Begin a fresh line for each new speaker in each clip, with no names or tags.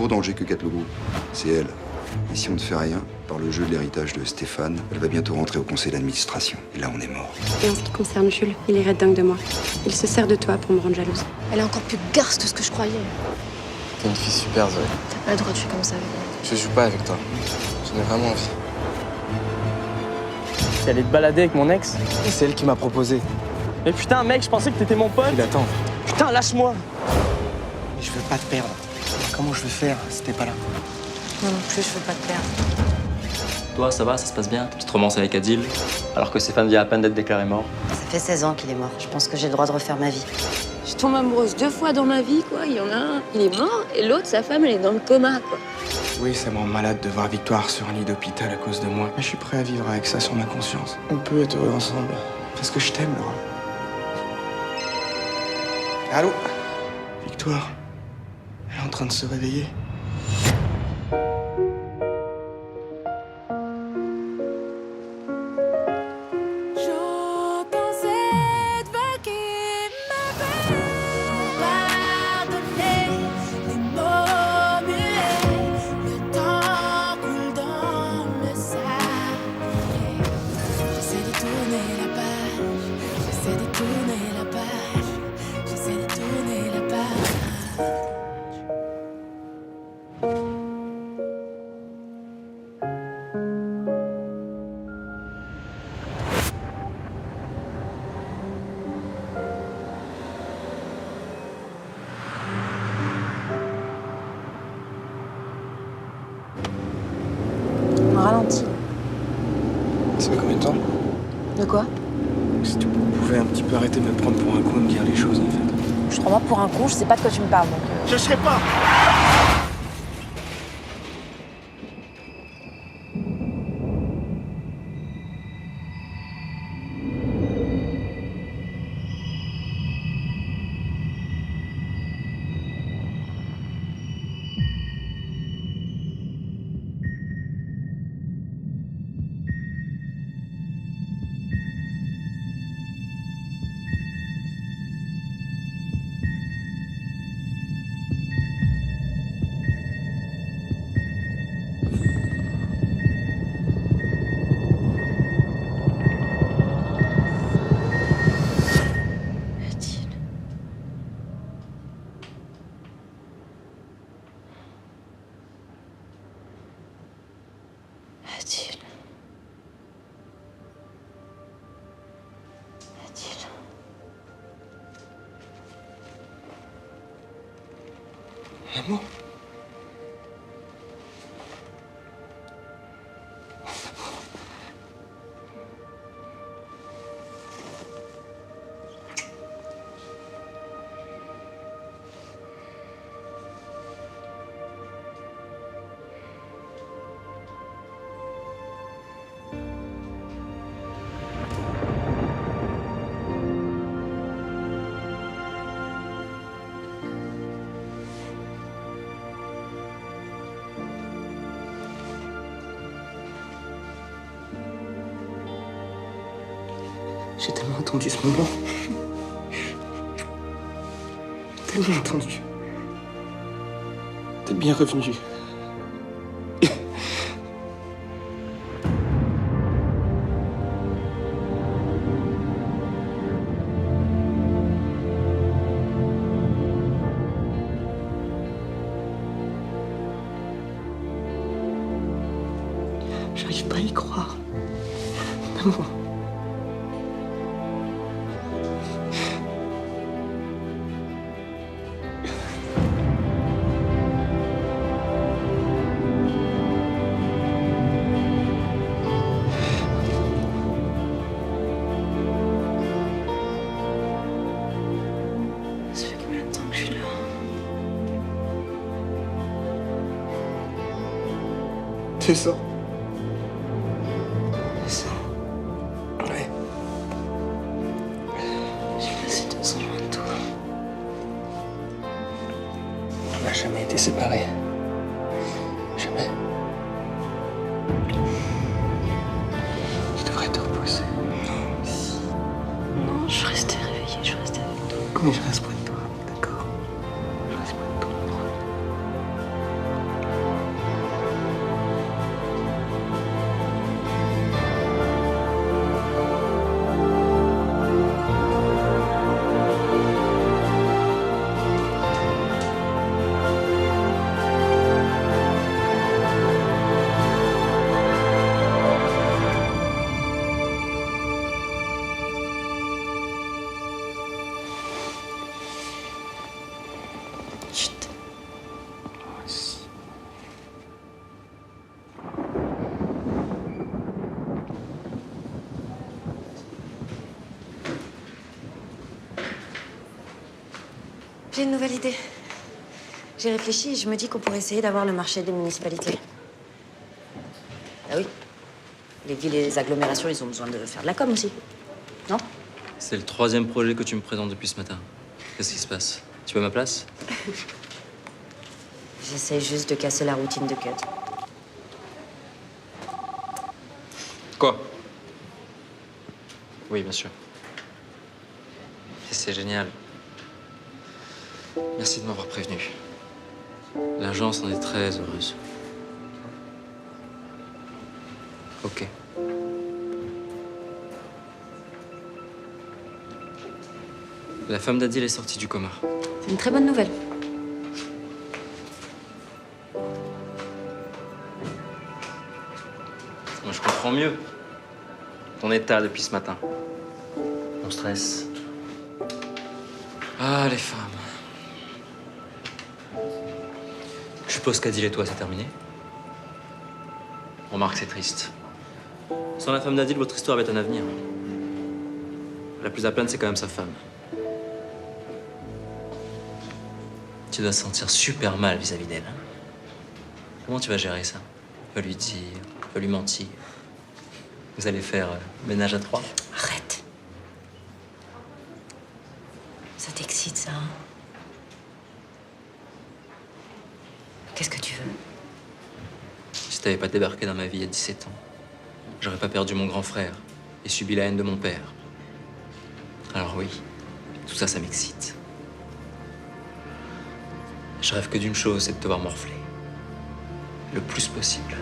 gros danger que guette le groupe, c'est elle. Et si on ne fait rien, par le jeu de l'héritage de Stéphane, elle va bientôt rentrer au conseil d'administration. Et là, on est mort.
Et en ce qui concerne Jules, il est red dingue de moi. Il se sert de toi pour me rendre jalouse.
Elle est encore plus garce que ce que je croyais.
T'es une fille super, Zoé.
T'as pas le droit de jouer comme ça avec moi.
Je joue pas avec toi. J'en ai vraiment envie.
T'es allé te balader avec mon ex?
Et c'est elle qui m'a proposé.
Mais putain, mec, je pensais que t'étais mon pote.
Il attend.
Putain, lâche-moi.
Mais je veux pas te perdre. Comment je vais faire si t'es pas là?
Moi non plus, je veux pas te perdre.
Toi, ça va, ça se passe bien? Petite romance avec Adil, alors que Stéphane vient à peine d'être déclaré mort.
Ça fait 16 ans qu'il est mort. Je pense que j'ai le droit de refaire ma vie.
Je tombe amoureuse 2 fois dans ma vie, quoi. Il y en a un, il est mort, et l'autre, sa femme, elle est dans le coma, quoi.
Oui, ça me rend malade de voir Victoire sur un lit d'hôpital à cause de moi. Mais je suis prêt à vivre avec ça sur ma conscience. On peut être heureux ensemble. Parce que je t'aime, Laura. Allô? Victoire? Elle est en train de se réveiller.
J'entends cette vague qui m'appelle. Pardonnez les mots muets. Le temps coule dans le sable. J'essaie de tourner la page. J'essaie de tourner la page. J'essaie de tourner la page.
On ralentit.
Ça fait combien de temps?
De quoi?
Si tu pouvais un petit peu arrêter de me prendre pour un con et me dire les choses, en fait.
Je te prends moi pour un con, je sais pas de quoi tu me parles, donc...
Je serai pas!
Adil. Adil.
L'amour? J'ai tellement attendu ce moment. Tellement attendu. T'es bien revenu. J'arrive pas à y croire. Maman.
Ça fait combien de temps que je suis là?
C'est ça.
Ça.
Ouais.
J'ai passé 2 ans loin de toi.
On n'a jamais été séparés. Jamais. Tu devrais te reposer.
Non, je restais réveillée, je restais avec toi.
Mais je reste près de toi, d'accord? Je reste près de toi.
J'ai une nouvelle idée. J'ai réfléchi et je me dis qu'on pourrait essayer d'avoir le marché des municipalités. Ah oui. Les villes et les agglomérations, ils ont besoin de faire de la com aussi. Non?
C'est le 3e projet que tu me présentes depuis ce matin. Qu'est-ce qui se passe? Tu veux ma place?
J'essaie juste de casser la routine de Cut.
Quoi? Oui, bien sûr. Et c'est génial. Merci de m'avoir prévenu. L'agence en est très heureuse. Ok. La femme d'Adil est sortie du coma.
C'est une très bonne nouvelle.
Moi, je comprends mieux ton état depuis ce matin. Mon stress. Ah, les femmes. Je suppose qu'Adil et toi, c'est terminé. Remarque, c'est triste. Sans la femme d'Adil, votre histoire avait un avenir. La plus à plaindre, c'est quand même sa femme. Tu dois te sentir super mal vis-à-vis d'elle. Hein. Comment tu vas gérer ça? Tu vas lui dire, tu vas lui mentir. Vous allez faire ménage à 3?
Arrête. Ça t'excite, ça, hein? Qu'est-ce que tu veux?
Si t'avais pas débarqué dans ma vie à 17 ans, j'aurais pas perdu mon grand frère et subi la haine de mon père. Alors oui, tout ça, ça m'excite. Je rêve que d'une chose, c'est de te voir morfler. Le plus possible.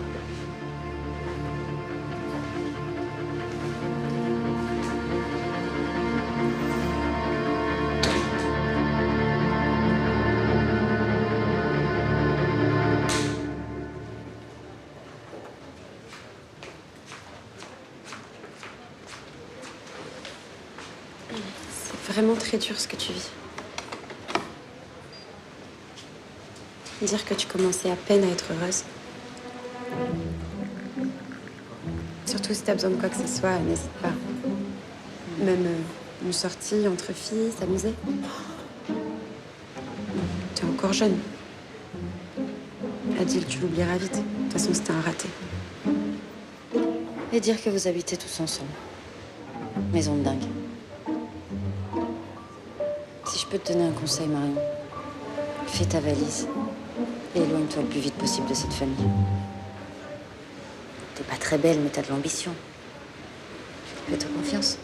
C'est vraiment très dur ce que tu vis. Dire que tu commençais à peine à être heureuse. Surtout si t'as besoin de quoi que ce soit, n'hésite pas. Même une sortie entre filles, s'amuser. T'es encore jeune. Adil, tu l'oublieras vite. De toute façon, c'était un raté.
Et dire que vous habitez tous ensemble. Maison de dingue. Si je peux te donner un conseil, Marion, fais ta valise et éloigne-toi le plus vite possible de cette famille. T'es pas très belle, mais t'as de l'ambition. Fais-toi confiance.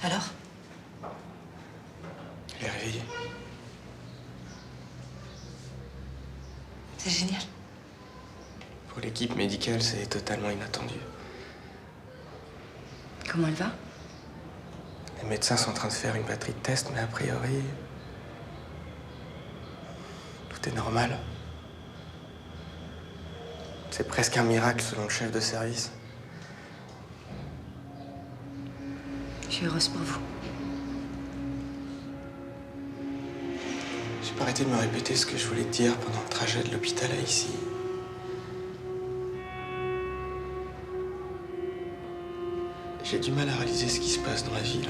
Alors?
Elle est réveillée.
C'est génial.
Pour l'équipe médicale, c'est totalement inattendu.
Comment elle va?
Les médecins sont en train de faire une batterie de tests, mais a priori, tout est normal. C'est presque un miracle selon le chef de service.
Je suis heureuse pour vous.
J'ai pas arrêté de me répéter ce que je voulais te dire pendant le trajet de l'hôpital à ici. J'ai du mal à réaliser ce qui se passe dans la vie, là.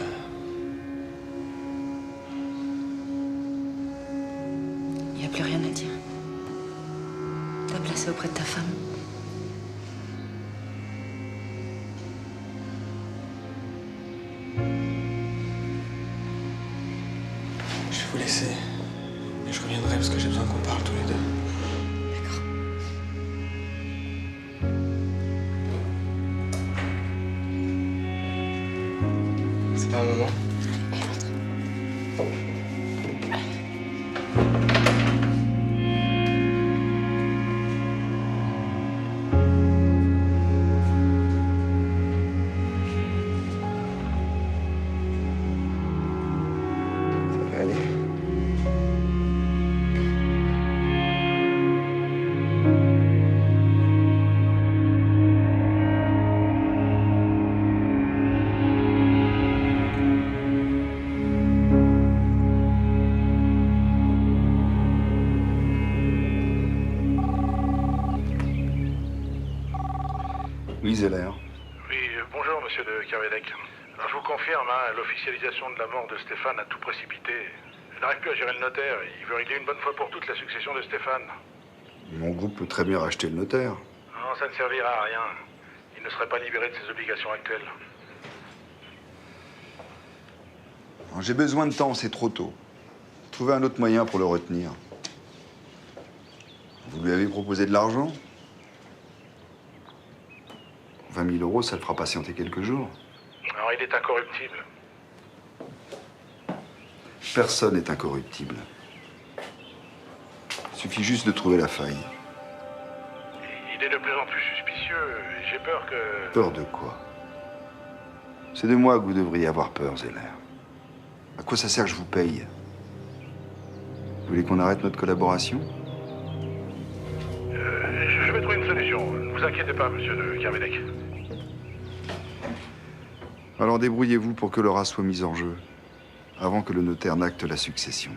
Il n'y a plus rien à dire. T'as placé auprès de ta femme.
Je vais vous laisser. Mais je reviendrai parce que j'ai besoin qu'on parle tous les deux.
D'accord.
C'est pas un moment?
Et l'autre.
「
Oui, Zeller.
Oui, bonjour, monsieur de Kervedec. Alors, je vous confirme, hein, l'officialisation de la mort de Stéphane a tout précipité. Il n'arrive plus à gérer le notaire. Il veut régler une bonne fois pour toutes la succession de Stéphane.
Mon groupe peut très bien racheter le notaire.
Non, ça ne servira à rien. Il ne serait pas libéré de ses obligations actuelles.
J'ai besoin de temps, c'est trop tôt. Trouvez un autre moyen pour le retenir. Vous lui avez proposé de l'argent? 20 000 euros, ça le fera patienter quelques jours.
Alors, il est incorruptible.
Personne n'est incorruptible. Il suffit juste de trouver la faille.
Il est de plus en plus suspicieux. J'ai peur que...
Peur de quoi? C'est de moi que vous devriez avoir peur, Zeller. À quoi ça sert que je vous paye? Vous voulez qu'on arrête notre collaboration?
Je vais trouver une solution. Ne vous inquiétez pas, monsieur de Kervedec.
Alors débrouillez-vous pour que Laura soit mise en jeu, avant que le notaire n'acte la succession.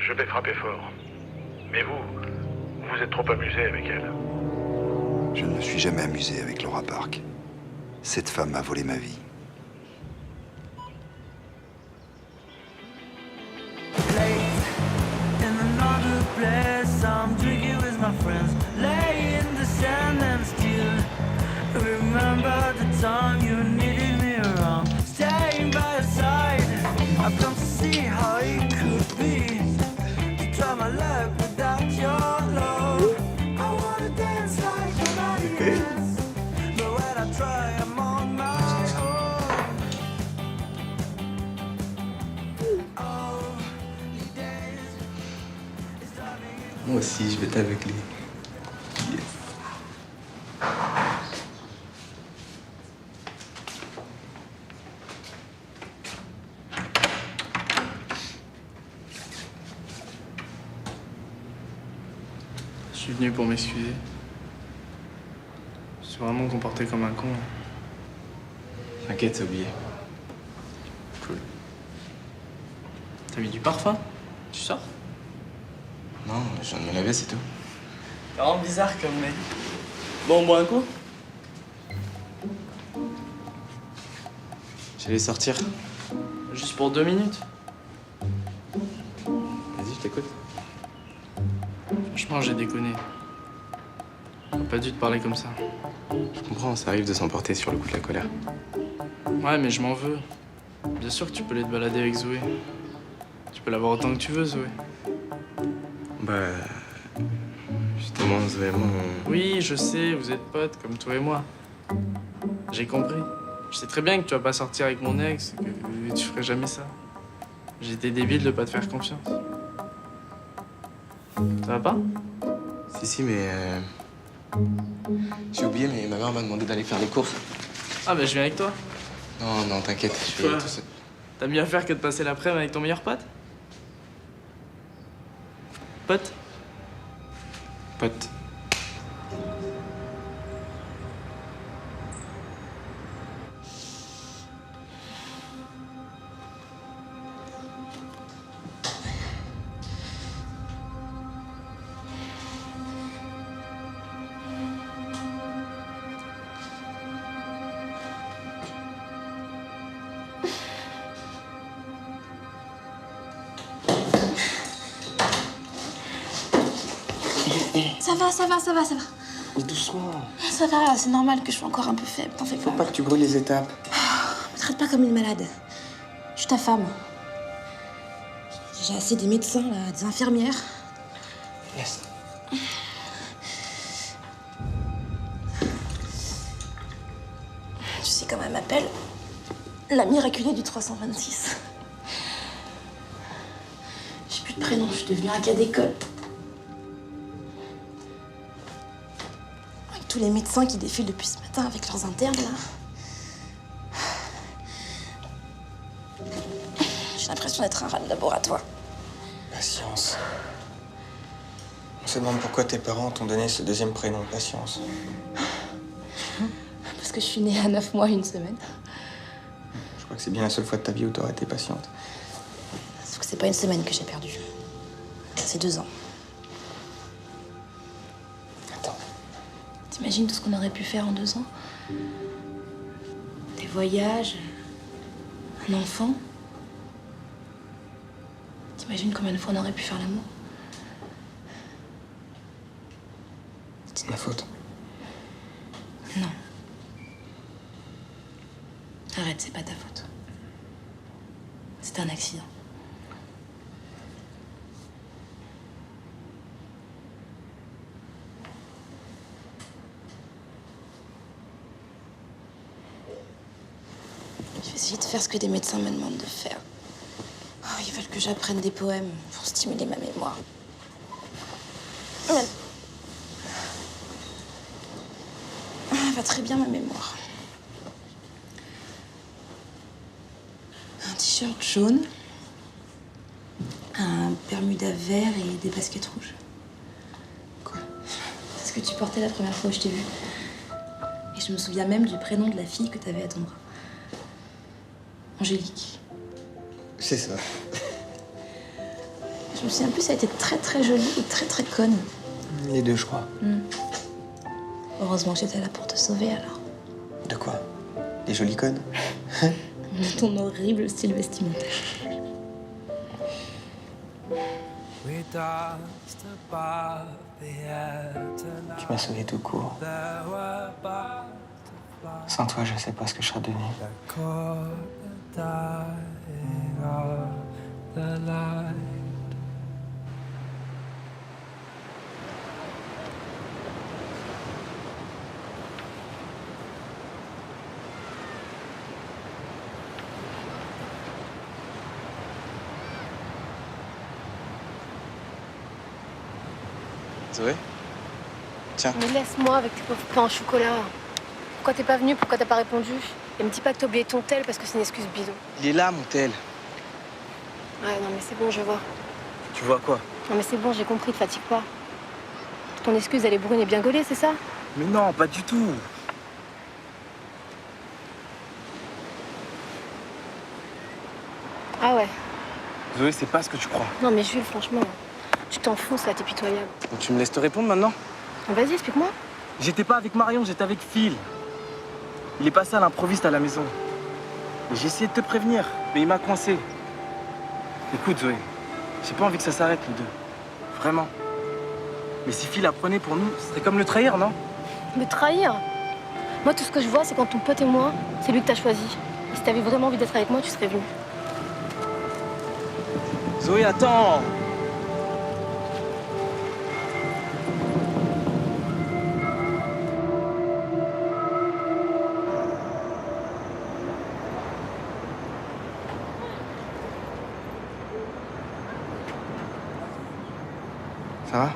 Je vais frapper fort. Mais vous êtes trop amusé avec elle.
Je ne me suis jamais amusé avec Laura Park. Cette femme a volé ma vie.
In another place, I'm drinking with my friends. Lay in the sand and still remember the time you needed me around. Staying by your side, I've come to see how it could be. To try my luck without your love. I wanna dance like nobody else, but when I try, I'm on my own. Oh, these days is driving.
Moi aussi, je vais t'aveugler. Yes.
Je suis venu pour m'excuser. Je suis vraiment comporté comme un con.
T'inquiète, c'est oublié.
Cool. T'as mis du parfum? Tu sors?
Non, je viens de me laver, c'est tout.
C'est vraiment bizarre comme mec. Bon, on boit un coup?
J'allais sortir.
Juste pour 2 minutes.
Vas-y, je t'écoute.
Franchement, j'ai déconné. J'aurais pas dû te parler comme ça.
Je comprends, ça arrive de s'emporter sur le coup de la colère.
Ouais, mais je m'en veux. Bien sûr que tu peux aller te balader avec Zoé. Tu peux l'avoir autant que tu veux, Zoé.
Bah... Justement, Zoé et moi, on...
Oui, je sais, vous êtes potes comme toi et moi. J'ai compris. Je sais très bien que tu vas pas sortir avec mon ex, que tu ferais jamais ça. J'étais débile de pas te faire confiance. Ça va pas?
Si, mais... J'ai oublié, mais ma mère m'a demandé d'aller faire les courses.
Ah bah je viens avec toi.
Non, t'inquiète, je fais
Quoi?
tout ça.
T'as mieux à faire que de passer l'après-midi avec ton meilleur pote? Pote?
Pote.
Ça va.
Doucement.
Ça va, c'est normal que je sois encore un peu faible, t'en fais
Faut
pas.
pas que tu brûles les étapes.
Me traite pas comme une malade. Je suis ta femme. J'ai assez des médecins, là, des infirmières.
Yes.
Tu sais comment elle m'appelle? La miraculée du 326. J'ai plus de prénom, je suis devenue un cas d'école. Avec tous les médecins qui défilent depuis ce matin avec leurs internes, là. J'ai l'impression d'être un rat de laboratoire.
Patience. On se demande pourquoi tes parents t'ont donné ce deuxième prénom, Patience.
Parce que je suis née à 9 mois, 1 semaine.
Je crois que c'est bien la seule fois de ta vie où t'aurais été patiente.
Sauf que c'est pas 1 semaine que j'ai perdu. C'est 2 ans.
Attends.
T'imagines tout ce qu'on aurait pu faire en 2 ans? Des voyages, un enfant. T'imagines combien de fois on aurait pu faire l'amour?
C'est de ma faute.
Non. Arrête, c'est pas ta faute. C'est un accident. Je vais essayer de faire ce que des médecins me demandent de faire. Oh, ils veulent que j'apprenne des poèmes pour stimuler ma mémoire. Ouais. Ah, va très bien ma mémoire. Un t-shirt jaune, un bermuda vert et des baskets rouges.
Quoi?
C'est ce que tu portais la première fois où je t'ai vue. Et je me souviens même du prénom de la fille que t'avais à ton bras. Angélique.
C'est ça.
Je me souviens plus, ça a été très très jolie et très très conne.
Les deux, je crois.
Heureusement que j'étais là pour te sauver alors.
De quoi? Les jolies connes?
De ton horrible style vestimentaire.
Tu m'as sauvé tout court. Sans toi, je sais pas ce que je serais devenu. Zoé? Tiens.
Mais laisse-moi avec tes pauvres pains au chocolat. Pourquoi t'es pas venu? Pourquoi t'as pas répondu? Et me dis pas que t'as oublié ton tel parce que c'est une excuse bidon.
Il est là, mon tel.
Ouais, non mais c'est bon, je vois.
Tu vois quoi?
Non mais c'est bon, j'ai compris, te fatigue pas. Ton excuse, elle est brune et bien gaulée, c'est ça?
Mais non, pas du tout.
Ah ouais.
Zoé, c'est pas ce que tu crois.
Non mais Jules, franchement, tu t'enfonces là, t'es pitoyable.
Donc tu me laisses te répondre maintenant?
Vas-y, explique-moi.
J'étais pas avec Marion, j'étais avec Phil. Il est passé à l'improviste à la maison. Et j'ai essayé de te prévenir, mais il m'a coincé. Écoute, Zoé, j'ai pas envie que ça s'arrête, les deux. Vraiment. Mais si Phil apprenait pour nous, ce serait comme le trahir, non?
Me trahir? Moi, tout ce que je vois, c'est quand ton pote et moi, c'est lui que t'as choisi. Et si t'avais vraiment envie d'être avec moi, tu serais venu.
Zoé, attends! Ça va?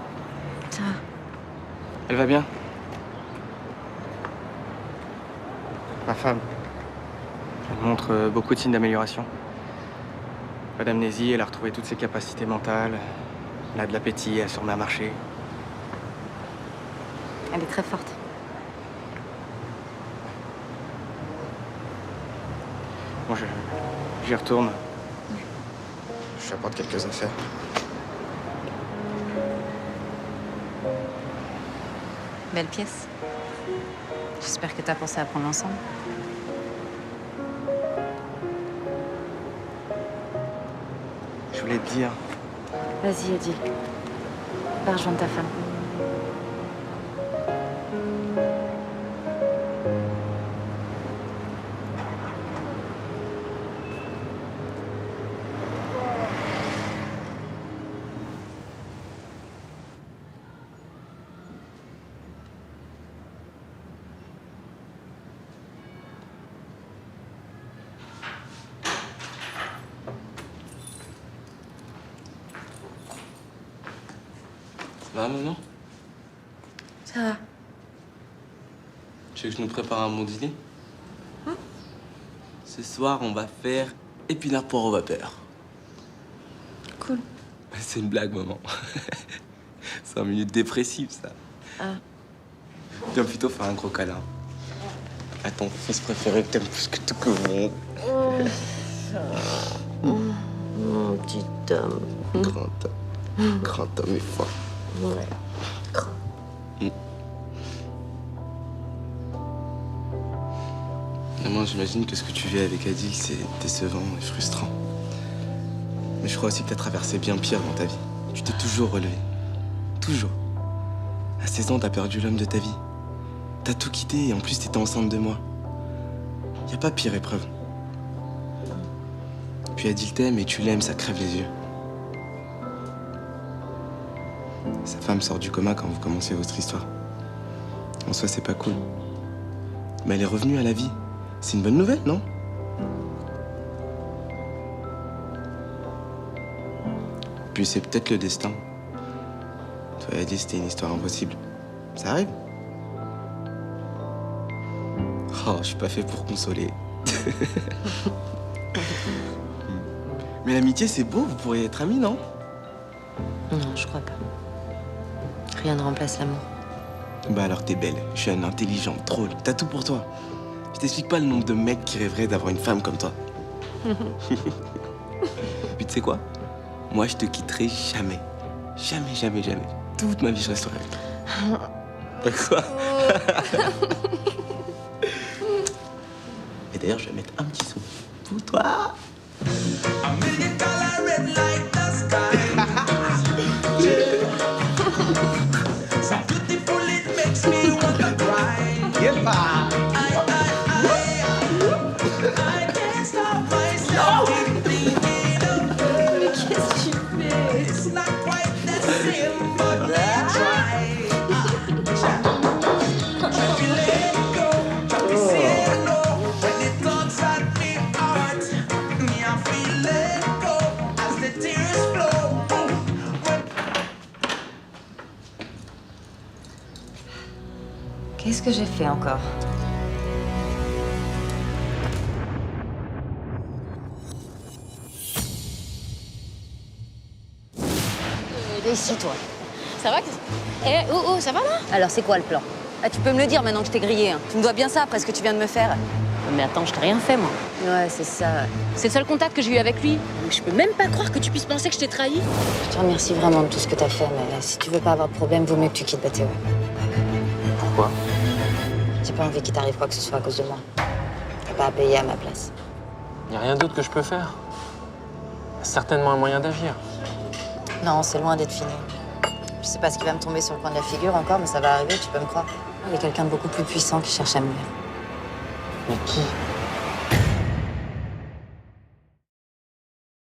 Ça va.
Elle va bien? Ma femme. Elle montre beaucoup de signes d'amélioration. Pas d'amnésie, elle a retrouvé toutes ses capacités mentales. Elle a de l'appétit, elle se remet à marcher.
Elle est très forte.
Bon, j'y retourne. Je lui apporte quelques affaires.
Belle pièce. J'espère que t'as pensé à prendre ensemble.
Je voulais te dire.
Vas-y, Eddie. Va rejoindre ta femme.
Ça va, maman?
Ça va.
Tu veux que je nous prépare un bon dîner? Ce soir, on va faire épinards poireaux vapeur.
Cool.
C'est une blague, maman. C'est un minute dépressif, ça.
Ah.
Viens plutôt faire un gros câlin. À ton fils préféré que t'aimes plus que tout le monde.
Mon petit homme.
Grand homme. Grand homme et fort.
Ouais.
Franchement, j'imagine que ce que tu vis avec Adil, c'est décevant et frustrant. Mais je crois aussi que t'as traversé bien pire dans ta vie. Tu t'es toujours relevé. Toujours. À 16 ans, t'as perdu l'homme de ta vie. T'as tout quitté et en plus, t'étais enceinte de moi. Y a pas pire épreuve. Puis Adil t'aime et tu l'aimes, ça crève les yeux. Sa femme sort du coma quand vous commencez votre histoire. En soi, c'est pas cool. Mais elle est revenue à la vie. C'est une bonne nouvelle, non? Puis c'est peut-être le destin. Toi et Adil, c'était une histoire impossible. Ça arrive. Oh, je suis pas fait pour consoler. Mais l'amitié, c'est beau, vous pourriez être amis, non?
Non, je crois pas. Rien ne remplace l'amour.
Bah alors t'es belle, jeune, intelligente, drôle, t'as tout pour toi. Je t'explique pas le nombre de mecs qui rêveraient d'avoir une femme comme toi. Puis tu sais quoi? Moi, je te quitterai jamais. Jamais, jamais, jamais. Toute ma vie, je resterai avec toi. Quoi? Et d'ailleurs, je vais mettre un petit sou pour toi.
Qu'est-ce que j'ai fait encore? Ici, toi.
Ça va? Oh, ça va là?
Alors, c'est quoi le plan? Ah, tu peux me le dire maintenant que je t'ai grillé. Hein. Tu me dois bien ça après ce que tu viens de me faire.
Mais attends, je t'ai rien fait, moi.
Ouais, c'est ça.
C'est le seul contact que j'ai eu avec lui. Je peux même pas croire que tu puisses penser que je t'ai trahi.
Je te remercie vraiment de tout ce que t'as fait, mais si tu veux pas avoir de problème, vaut mieux que tu quittes Bathéo.
Pourquoi?
J'ai pas envie qu'il t'arrive quoi que ce soit à cause de moi. T'as pas à payer à ma place.
Y a rien d'autre que je peux faire. Y a certainement un moyen d'agir.
Non, c'est loin d'être fini. Je sais pas ce qui va me tomber sur le coin de la figure encore, mais ça va arriver, tu peux me croire. Il y a quelqu'un de beaucoup plus puissant qui cherche à me nuire.
Mais qui?